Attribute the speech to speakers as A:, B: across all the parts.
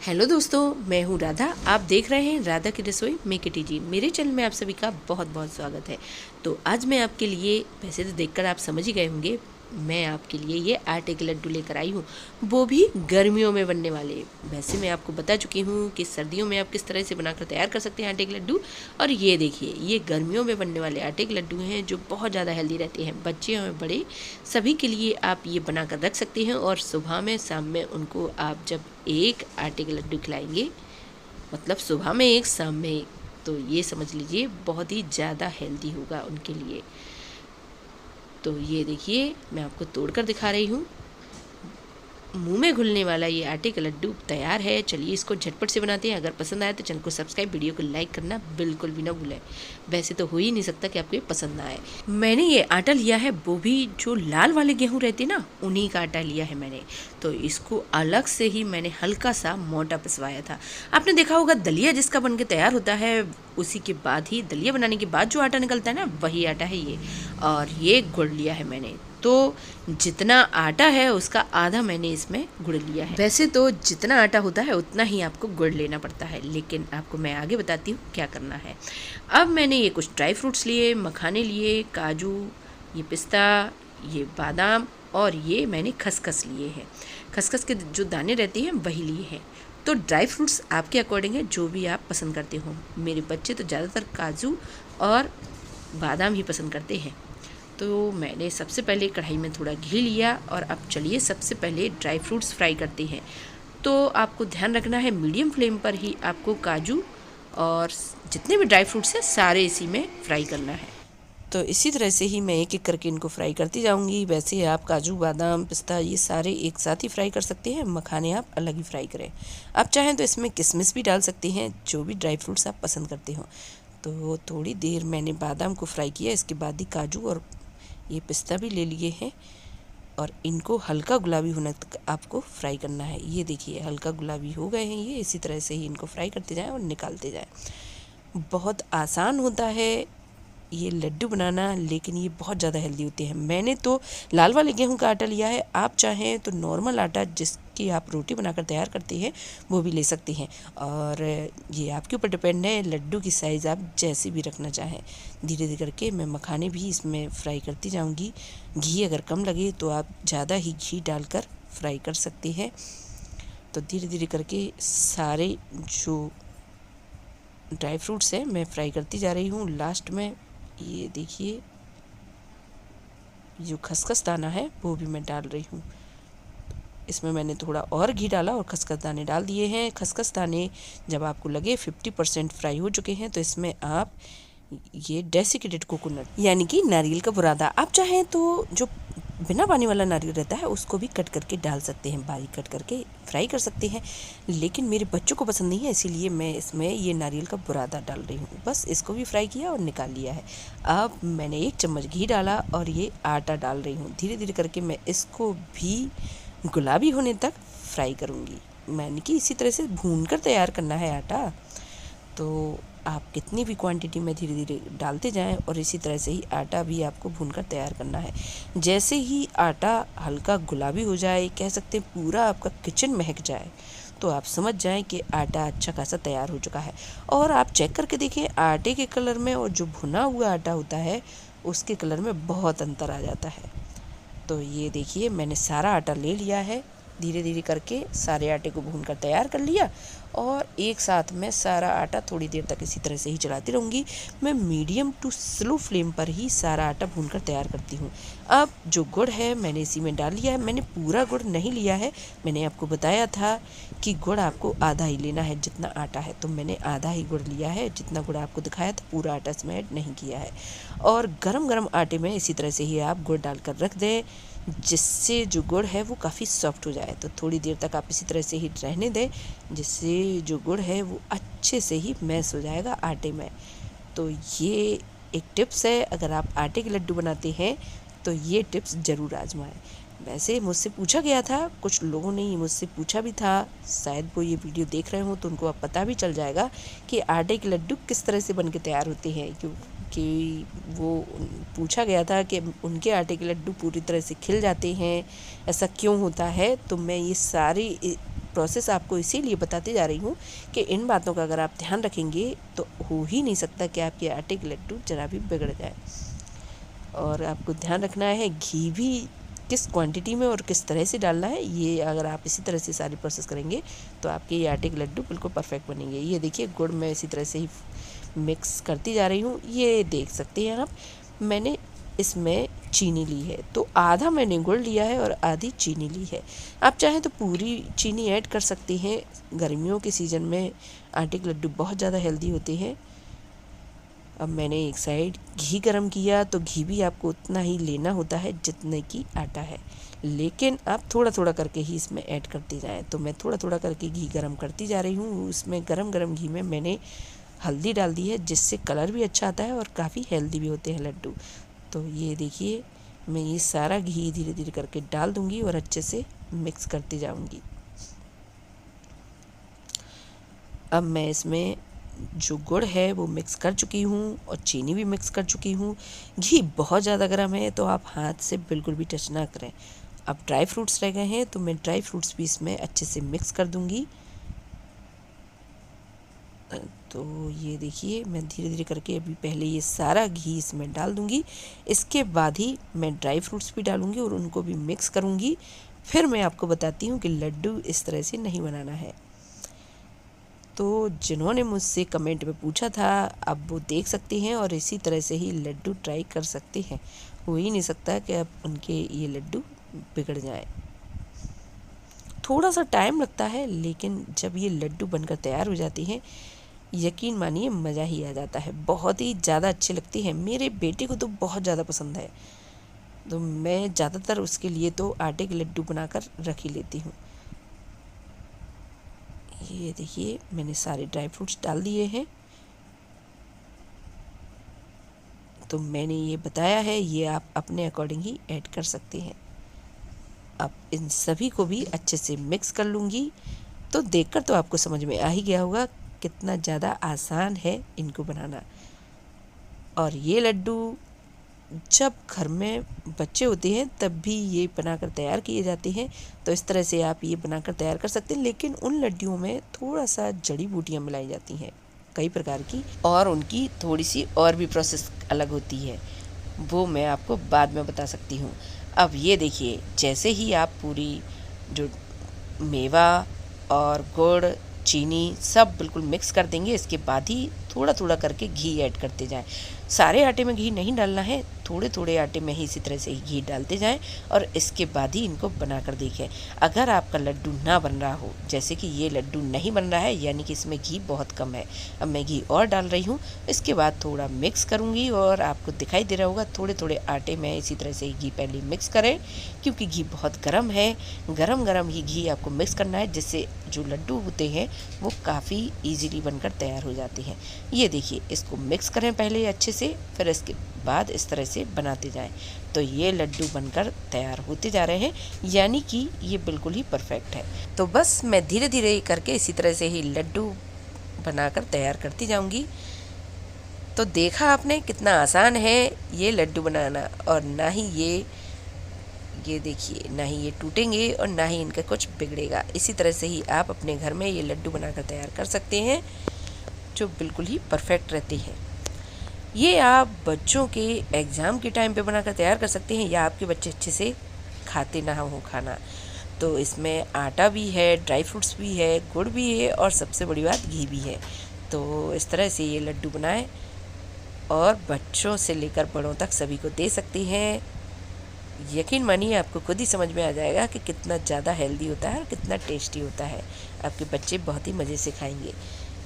A: Hello दोस्तों, मैं हूँ राधा। आप देख रहे हैं राधा की रसोई मेक इट इजी। मेरे चैनल में आप सभी का बहुत बहुत स्वागत है। तो आज मैं आपके लिए, वैसे तो देखकर आप समझ ही गए होंगे, मैं आपके लिए ये आटे के लड्डू लेकर आई हूँ, वो भी गर्मियों में बनने वाले। वैसे मैं आपको बता चुकी हूँ कि सर्दियों में आप किस तरह से बनाकर तैयार कर सकते हैं आटे के लड्डू। और ये देखिए, ये गर्मियों में बनने वाले आटे के लड्डू हैं जो बहुत ज़्यादा हेल्दी रहते हैं। बच्चे और बड़े सभी के लिए आप ये बनाकर रख सकते हैं और सुबह में शाम में उनको आप जब एक आटे के लड्डू खिलाएंगे, मतलब सुबह में एक शाम में एक, तो ये समझ लीजिए बहुत ही ज़्यादा हेल्दी होगा उनके लिए। तो ये देखिए, मैं आपको तोड़कर दिखा रही हूँ। मुंह में घुलने वाला ये आटे का लड्डू तैयार है। चलिए इसको झटपट से बनाते हैं। अगर पसंद आए तो चैनल को सब्सक्राइब, वीडियो को लाइक करना बिल्कुल भी ना भूलें। वैसे तो हो ही नहीं सकता कि आपको ये पसंद ना आए। मैंने ये आटा लिया है, वो भी जो लाल वाले गेहूँ रहते ना, उन्हीं का आटा लिया है मैंने। तो इसको अलग से ही मैंने हल्का सा मोटा पिसवाया था। आपने देखा होगा दलिया जिसका बन के तैयार होता है, उसी के बाद ही, दलिया बनाने के बाद जो आटा निकलता है ना, वही आटा है ये। और ये गुड़ लिया है मैंने। तो जितना आटा है उसका आधा मैंने इसमें गुड़ लिया है। वैसे तो जितना आटा होता है उतना ही आपको गुड़ लेना पड़ता है, लेकिन आपको मैं आगे बताती हूँ क्या करना है। अब मैंने ये कुछ ड्राई फ्रूट्स लिए, मखाने लिए, काजू, ये पिस्ता, ये बादाम, और ये मैंने खसखस लिए हैं। खसखस के जो दाने रहते हैं वही लिए हैं। तो ड्राई फ्रूट्स आपके अकॉर्डिंग है, जो भी आप पसंद करते हो। मेरे बच्चे तो ज़्यादातर काजू और बादाम ही पसंद करते हैं। तो मैंने सबसे पहले कढ़ाई में थोड़ा घी लिया और अब चलिए सबसे पहले ड्राई फ्रूट्स फ्राई करते हैं। तो आपको ध्यान रखना है, मीडियम फ्लेम पर ही आपको काजू और जितने भी ड्राई फ्रूट्स हैं सारे इसी में फ्राई करना है। तो इसी तरह से ही मैं एक एक करके इनको फ्राई करती जाऊंगी। वैसे आप काजू, बादाम, पिस्ता ये सारे एक साथ ही फ्राई कर सकते हैं, मखाने आप अलग ही फ्राई करें। आप चाहें तो इसमें किशमिश भी डाल सकते हैं, जो भी ड्राई फ्रूट्स आप पसंद करते हो। तो थोड़ी देर मैंने बादाम को फ्राई किया, इसके बाद ही काजू और ये पिस्ता भी ले लिए हैं और इनको हल्का गुलाबी होने तक आपको फ्राई करना है। ये देखिए हल्का गुलाबी हो गए हैं ये। इसी तरह से ही इनको फ्राई करते जाएं और निकालते जाएं। बहुत आसान होता है ये लड्डू बनाना, लेकिन ये बहुत ज़्यादा हेल्दी होते हैं। मैंने तो लाल वाले गेहूं का आटा लिया है। आप चाहें तो नॉर्मल आटा जिसकी आप रोटी बनाकर तैयार करते हैं वो भी ले सकते हैं, और ये आपके ऊपर डिपेंड है, लड्डू की साइज़ आप जैसे भी रखना चाहें। धीरे धीरे करके मैं मखाने भी इसमें फ्राई करती जाऊँगी। घी अगर कम लगे तो आप ज़्यादा ही घी डालकर फ्राई कर सकते हैं। तो धीरे धीरे करके सारे जो ड्राई फ्रूट्स हैं मैं फ्राई करती जा रही हूँ। लास्ट में ये देखिए जो खसखस दाना है वो भी मैं डाल रही हूँ। इसमें मैंने थोड़ा और घी डाला और खसखस दाने डाल दिए हैं। खसखस दाने जब आपको लगे 50% फ्राई हो चुके हैं तो इसमें आप ये डेसिकेटेड कोकोनट यानी कि नारियल का बुरादा, आप चाहें तो जो बिना पानी वाला नारियल रहता है उसको भी कट करके डाल सकते हैं, बारीक कट करके फ्राई कर सकते हैं। लेकिन मेरे बच्चों को पसंद नहीं है, इसीलिए मैं इसमें ये नारियल का बुरादा डाल रही हूँ। बस इसको भी फ्राई किया और निकाल लिया है। अब मैंने 1 चम्मच घी डाला और ये आटा डाल रही हूँ। धीरे धीरे करके मैं इसको भी गुलाबी होने तक फ्राई करूँगी। मैंने कि इसी तरह से भून कर तैयार करना है आटा। तो आप कितनी भी क्वांटिटी में धीरे धीरे डालते जाएं और इसी तरह से ही आटा भी आपको भूनकर तैयार करना है। जैसे ही आटा हल्का गुलाबी हो जाए, कह सकते हैं पूरा आपका किचन महक जाए, तो आप समझ जाएं कि आटा अच्छा खासा तैयार हो चुका है। और आप चेक करके देखें, आटे के कलर में और जो भुना हुआ आटा होता है उसके कलर में बहुत अंतर आ जाता है। तो ये देखिए मैंने सारा आटा ले लिया है। धीरे धीरे करके सारे आटे को भून कर तैयार कर लिया और एक साथ में सारा आटा थोड़ी देर तक इसी तरह से ही चलाती रहूँगी। मैं मीडियम टू स्लो फ्लेम पर ही सारा आटा भून कर तैयार करती हूँ। अब जो गुड़ है मैंने इसी में डाल लिया है। मैंने पूरा गुड़ नहीं लिया है, मैंने आपको बताया था कि गुड़ आपको आधा ही लेना है जितना आटा है, तो मैंने आधा ही गुड़ लिया है। जितना गुड़ आपको दिखाया था पूरा आटा इसमें ऐड नहीं किया है। और गरम गरम आटे में इसी तरह से ही आप गुड़ डालकर रख दें, जिससे जो गुड़ है वो काफ़ी सॉफ्ट हो जाए। तो थोड़ी देर तक आप इसी तरह से ही रहने दें, जिससे जो गुड़ है वो अच्छे से ही मैश हो जाएगा आटे में। तो ये एक टिप्स है, अगर आप आटे के लड्डू बनाते हैं तो ये टिप्स ज़रूर आजमाएं। वैसे मुझसे पूछा गया था, कुछ लोगों ने मुझसे पूछा भी था, शायद वो ये वीडियो देख रहे हो तो उनको अब पता भी चल जाएगा कि आटे के लड्डू किस तरह से बन के तैयार होते हैं। क्योंकि वो पूछा गया था कि उनके आटे के लड्डू पूरी तरह से खिल जाते हैं, ऐसा क्यों होता है। तो मैं ये सारी प्रोसेस आपको इसीलिए बताते जा रही हूँ कि इन बातों का अगर आप ध्यान रखेंगे तो हो ही नहीं सकता कि आपके आटे के लड्डू ज़रा भी बिगड़ जाए। और आपको ध्यान रखना है घी भी किस क्वांटिटी में और किस तरह से डालना है। ये अगर आप इसी तरह से सारी प्रोसेस करेंगे तो आपके ये आटे के लड्डू बिल्कुल परफेक्ट बनेंगे। ये देखिए गुड़ मैं इसी तरह से ही मिक्स करती जा रही हूँ। ये देख सकते हैं आप, मैंने इसमें चीनी ली है, तो आधा मैंने गुड़ लिया है और आधी चीनी ली है। आप चाहें तो पूरी चीनी ऐड कर सकते हैं। गर्मियों के सीज़न में आटे के लड्डू बहुत ज़्यादा हेल्दी होते हैं। अब मैंने एक साइड घी गरम किया, तो घी भी आपको उतना ही लेना होता है जितने की आटा है, लेकिन आप थोड़ा थोड़ा करके ही इसमें ऐड करते जाएं। तो मैं थोड़ा थोड़ा करके घी गरम करती जा रही हूँ। उसमें गरम गरम घी में मैंने हल्दी डाल दी है, जिससे कलर भी अच्छा आता है और काफ़ी हेल्दी भी होते हैं लड्डू। तो ये देखिए, मैं ये सारा घी धीरे धीरे करके डाल दूँगी और अच्छे से मिक्स करती जाऊँगी। अब मैं इसमें जो गुड़ है वो मिक्स कर चुकी हूँ और चीनी भी मिक्स कर चुकी हूँ। घी बहुत ज़्यादा गर्म है, तो आप हाथ से बिल्कुल भी टच ना करें। अब ड्राई फ्रूट्स रह गए हैं, तो मैं ड्राई फ्रूट्स भी इसमें अच्छे से मिक्स कर दूँगी। तो ये देखिए, मैं धीरे धीरे करके अभी पहले ये सारा घी इसमें डाल दूँगी। इसके बाद ही मैं ड्राई फ्रूट्स भी डालूँगी और उनको भी मिक्स करूँगी। फिर मैं आपको बताती हूँ कि लड्डू इस तरह से नहीं बनाना है। तो जिन्होंने मुझसे कमेंट में पूछा था, अब वो देख सकते हैं और इसी तरह से ही लड्डू ट्राई कर सकते हैं। हो ही नहीं सकता कि अब उनके ये लड्डू बिगड़ जाएं। थोड़ा सा टाइम लगता है, लेकिन जब ये लड्डू बनकर तैयार हो जाते हैं, यकीन मानिए मज़ा ही आ जाता है। बहुत ही ज़्यादा अच्छे लगते हैं। मेरे बेटे को तो बहुत ज़्यादा पसंद है, तो मैं ज़्यादातर उसके लिए तो आटे के लड्डू बनाकर रख ही लेती हूँ। ये देखिए, मैंने सारे ड्राई फ्रूट्स डाल दिए हैं। तो मैंने ये बताया है, ये आप अपने अकॉर्डिंग ही ऐड कर सकते हैं। अब इन सभी को भी अच्छे से मिक्स कर लूँगी। तो देखकर तो आपको समझ में आ ही गया होगा कितना ज़्यादा आसान है इनको बनाना। और ये लड्डू जब घर में बच्चे होते हैं तब भी ये बनाकर तैयार किए जाते हैं। तो इस तरह से आप ये बनाकर तैयार कर सकते हैं, लेकिन उन लड्डुओं में थोड़ा सा जड़ी बूटियाँ मिलाई जाती हैं कई प्रकार की, और उनकी थोड़ी सी और भी प्रोसेस अलग होती है, वो मैं आपको बाद में बता सकती हूँ। अब ये देखिए, जैसे ही आप पूरी जो मेवा और गुड़ चीनी सब बिल्कुल मिक्स कर देंगे, इसके बाद ही थोड़ा थोड़ा करके घी ऐड करते जाएं। सारे आटे में घी नहीं डालना है, थोड़े थोड़े आटे में ही इसी तरह से ही घी डालते जाएं और इसके बाद ही इनको बनाकर देखें। अगर आपका लड्डू ना बन रहा हो, जैसे कि ये लड्डू नहीं बन रहा है, यानी कि इसमें घी बहुत कम है, अब मैं घी और डाल रही हूँ। इसके बाद थोड़ा मिक्स करूँगी और आपको दिखाई दे रहा होगा थोड़े थोड़े आटे में इसी तरह से ही घी पहले मिक्स करें, क्योंकि घी बहुत गर्म है। गरम गरम ही घी आपको मिक्स करना है, जिससे जो लड्डू होते हैं वो काफ़ी ईजीली बनकर तैयार हो जाते हैं। ये देखिए, इसको मिक्स करें पहले अच्छे से, फिर इसके बाद इस तरह से बनाते जाएं। तो ये लड्डू बनकर तैयार होते जा रहे हैं, यानी कि ये बिल्कुल ही परफेक्ट है। तो बस मैं धीरे धीरे करके इसी तरह से ही लड्डू बनाकर तैयार करती जाऊंगी। तो देखा आपने कितना आसान है ये लड्डू बनाना, और ना ही ये देखिए, ना ही ये टूटेंगे और ना ही इनका कुछ बिगड़ेगा। इसी तरह से ही आप अपने घर में ये लड्डू बनाकर तैयार कर सकते हैं, जो बिल्कुल ही परफेक्ट रहते हैं। ये आप बच्चों के एग्ज़ाम के टाइम पे बनाकर तैयार कर सकते हैं, या आपके बच्चे अच्छे से खाते ना हो खाना। तो इसमें आटा भी है, ड्राई फ्रूट्स भी है, गुड़ भी है, और सबसे बड़ी बात घी भी है। तो इस तरह से ये लड्डू बनाएं और बच्चों से लेकर बड़ों तक सभी को दे सकते हैं। यकीन मानिए, आपको खुद ही समझ में आ जाएगा कि कितना ज़्यादा हेल्दी होता है और कितना टेस्टी होता है। आपके बच्चे बहुत ही मज़े से खाएंगे,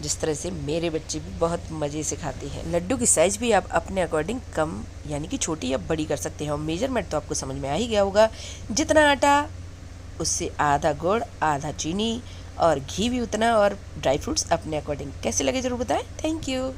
A: जिस तरह से मेरे बच्चे भी बहुत मज़े से खाते हैं। लड्डू की साइज़ भी आप अपने अकॉर्डिंग कम यानी कि छोटी या बड़ी कर सकते हैं, और मेजरमेंट तो आपको समझ में आ ही गया होगा। जितना आटा उससे आधा गुड़, आधा चीनी, और घी भी उतना, और ड्राई फ्रूट्स अपने अकॉर्डिंग। कैसे लगे ज़रूर बताएं। Thank you.